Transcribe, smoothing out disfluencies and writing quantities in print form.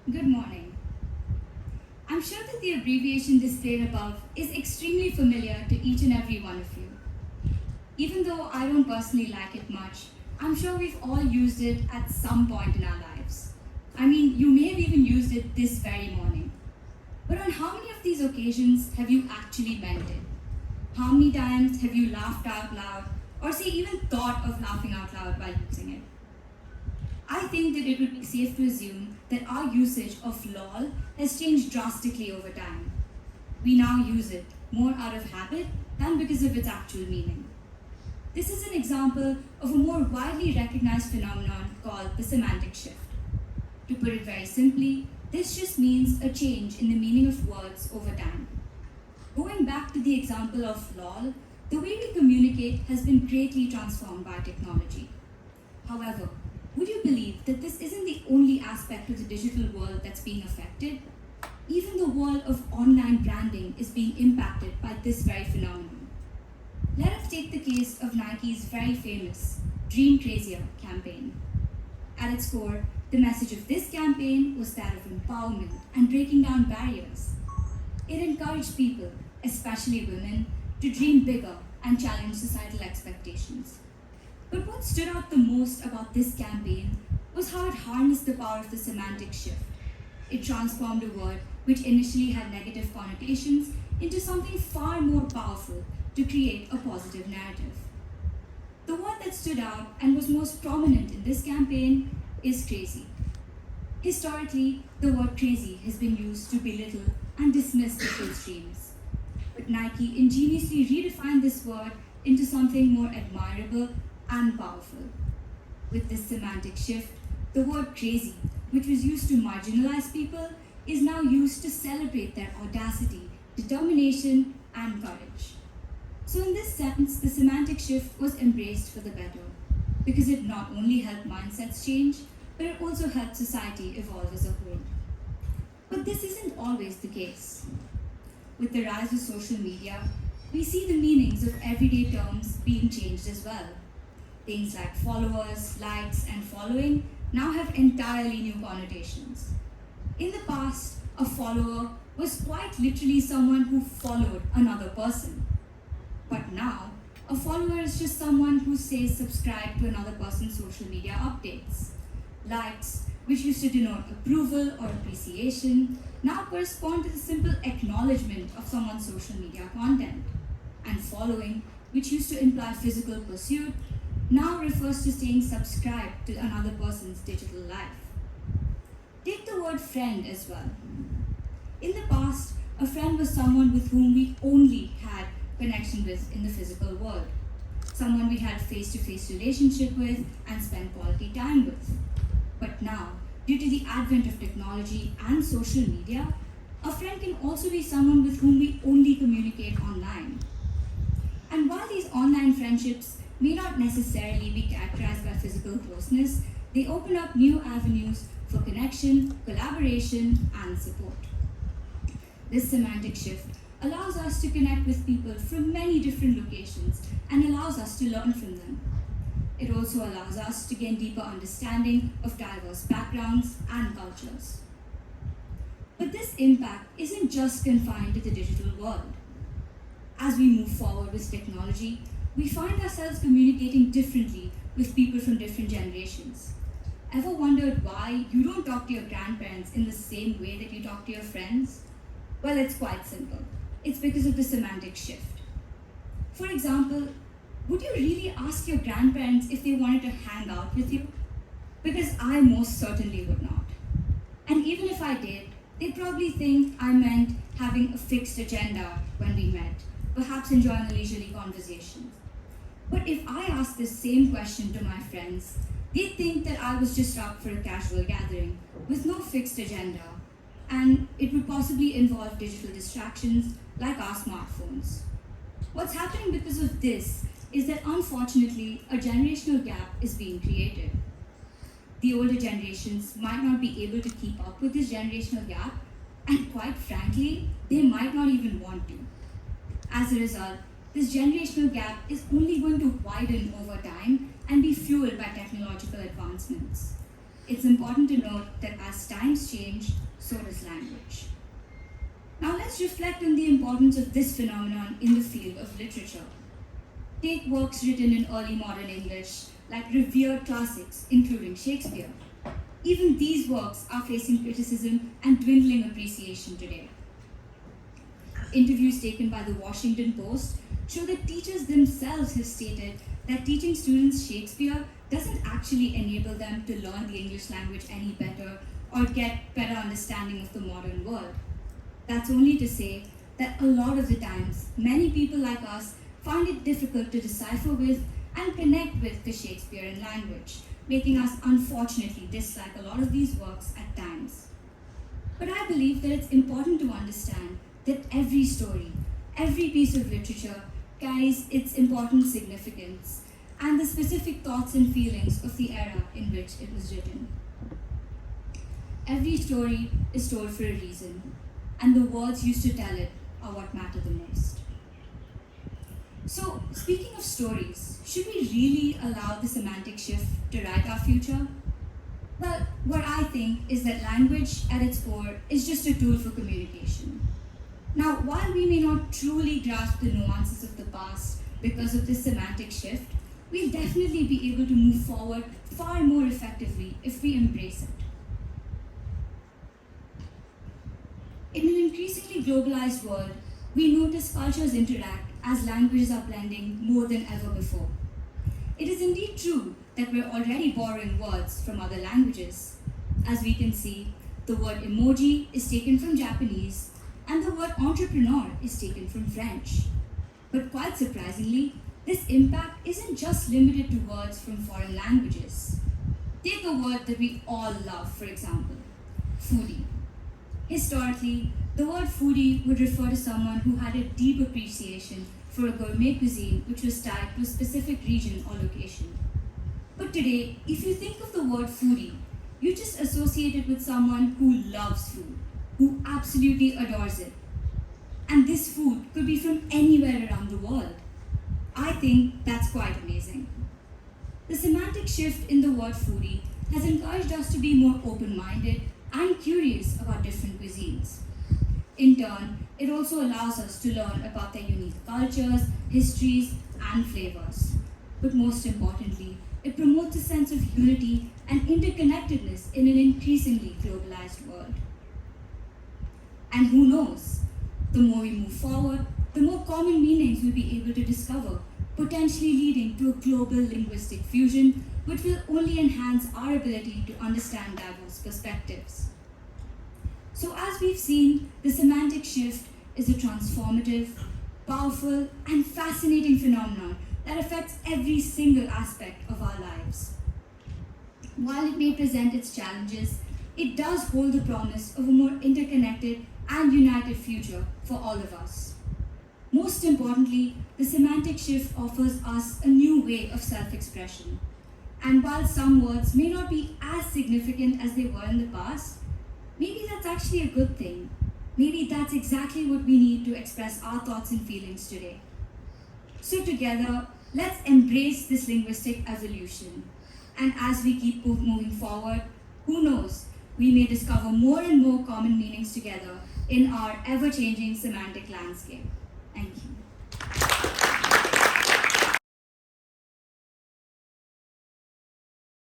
Good morning. I'm sure that the abbreviation displayed above is extremely familiar to each and every one of you. Even though I don't personally like it much, I'm sure we've all used it at some point in our lives. I mean, you may have even used it this very morning. But on how many of these occasions have you actually meant it? How many times have you laughed out loud, or say even thought of laughing out loud while using it? I think that it would be safe to assume that our usage of lol has changed drastically over time. We now use it more out of habit than because of its actual meaning. This is an example of a more widely recognized phenomenon called the semantic shift. To put it very simply, this just means a change in the meaning of words over time. Going back to the example of lol, the way we communicate has been greatly transformed by technology. However, would you believe that this isn't the only aspect of the digital world that's being affected? Even the world of online branding is being impacted by this very phenomenon. Let us take the case of Nike's very famous Dream Crazier campaign. At its core, the message of this campaign was that of empowerment and breaking down barriers. It encouraged people, especially women, to dream bigger and challenge societal expectations. But what stood out the most about this campaign was how it harnessed the power of the semantic shift. It transformed a word which initially had negative connotations into something far more powerful to create a positive narrative. The word that stood out and was most prominent in this campaign is crazy. Historically, the word crazy has been used to belittle and dismiss people's dreams. But Nike ingeniously redefined this word into something more admirable and powerful. With this semantic shift, the word crazy, which was used to marginalize people, is now used to celebrate their audacity, determination, and courage. So in this sense, the semantic shift was embraced for the better, because it not only helped mindsets change, but it also helped society evolve as a whole. But this isn't always the case. With the rise of social media, we see the meanings of everyday terms being changed as well. Things like followers, likes, and following now have entirely new connotations. In the past, a follower was quite literally someone who followed another person. But now, a follower is just someone who says subscribe to another person's social media updates. Likes, which used to denote approval or appreciation, now correspond to the simple acknowledgement of someone's social media content. And following, which used to imply physical pursuit, now refers to staying subscribed to another person's digital life. Take the word friend as well. In the past, a friend was someone with whom we only had connection with in the physical world, someone we had face-to-face relationship with and spent quality time with. But now, due to the advent of technology and social media, a friend can also be someone with whom we only communicate online. And while these online friendships may not necessarily be characterized by physical closeness, they open up new avenues for connection, collaboration, and support. This semantic shift allows us to connect with people from many different locations and allows us to learn from them. It also allows us to gain deeper understanding of diverse backgrounds and cultures. But this impact isn't just confined to the digital world. As we move forward with technology, we find ourselves communicating differently with people from different generations. Ever wondered why you don't talk to your grandparents in the same way that you talk to your friends? Well, it's quite simple. It's because of the semantic shift. For example, would you really ask your grandparents if they wanted to hang out with you? Because I most certainly would not. And even if I did, they'd probably think I meant having a fixed agenda when we met, perhaps enjoying a leisurely conversation. But if I asked this same question to my friends, they'd think that I was just up for a casual gathering with no fixed agenda, and it would possibly involve digital distractions like our smartphones. What's happening because of this is that unfortunately, a generational gap is being created. The older generations might not be able to keep up with this generational gap, and quite frankly, they might not even want to. As a result, this generational gap is only going to widen over time and be fueled by technological advancements. it's important to note that as times change, so does language. Now let's reflect on the importance of this phenomenon in the field of literature. Take works written in early modern English, like revered classics, including Shakespeare. Even these works are facing criticism and dwindling appreciation today. Interviews taken by the Washington Post show that teachers themselves have stated that teaching students Shakespeare doesn't actually enable them to learn the English language any better or get better understanding of the modern world. That's only to say that a lot of the times, many people like us find it difficult to decipher with and connect with the Shakespearean language, making us unfortunately dislike a lot of these works at times. But I believe that it's important to understand that every story, every piece of literature carries its important significance and the specific thoughts and feelings of the era in which it was written. Every story is told for a reason, and the words used to tell it are what matter the most. So, speaking of stories, should we really allow the semantic shift to write our future? Well, what I think is that language at its core is just a tool for communication. Now, while we may not truly grasp the nuances of the past because of this semantic shift, we'll definitely be able to move forward far more effectively if we embrace it. In an increasingly globalized world, we notice cultures interact as languages are blending more than ever before. It is indeed true that we're already borrowing words from other languages. As we can see, the word emoji is taken from Japanese, and the word entrepreneur is taken from French. But quite surprisingly, this impact isn't just limited to words from foreign languages. Take a word that we all love, for example, foodie. Historically, the word foodie would refer to someone who had a deep appreciation for a gourmet cuisine which was tied to a specific region or location. But today, if you think of the word foodie, you just associate it with someone who loves food, who absolutely adores it. And this food could be from anywhere around the world. I think that's quite amazing. The semantic shift in the word foodie has encouraged us to be more open-minded and curious about different cuisines. In turn, it also allows us to learn about their unique cultures, histories, and flavors. But most importantly, it promotes a sense of unity and interconnectedness in an increasingly globalized world. And who knows, the more we move forward, the more common meanings we'll be able to discover, potentially leading to a global linguistic fusion, which will only enhance our ability to understand diverse perspectives. So as we've seen, the semantic shift is a transformative, powerful, and fascinating phenomenon that affects every single aspect of our lives. While it may present its challenges, it does hold the promise of a more interconnected and united future for all of us. Most importantly, the semantic shift offers us a new way of self-expression. And while some words may not be as significant as they were in the past, maybe that's actually a good thing. Maybe that's exactly what we need to express our thoughts and feelings today. So together, let's embrace this linguistic evolution. And as we keep moving forward, who knows, we may discover more and more common meanings together in our ever-changing semantic landscape. Thank you.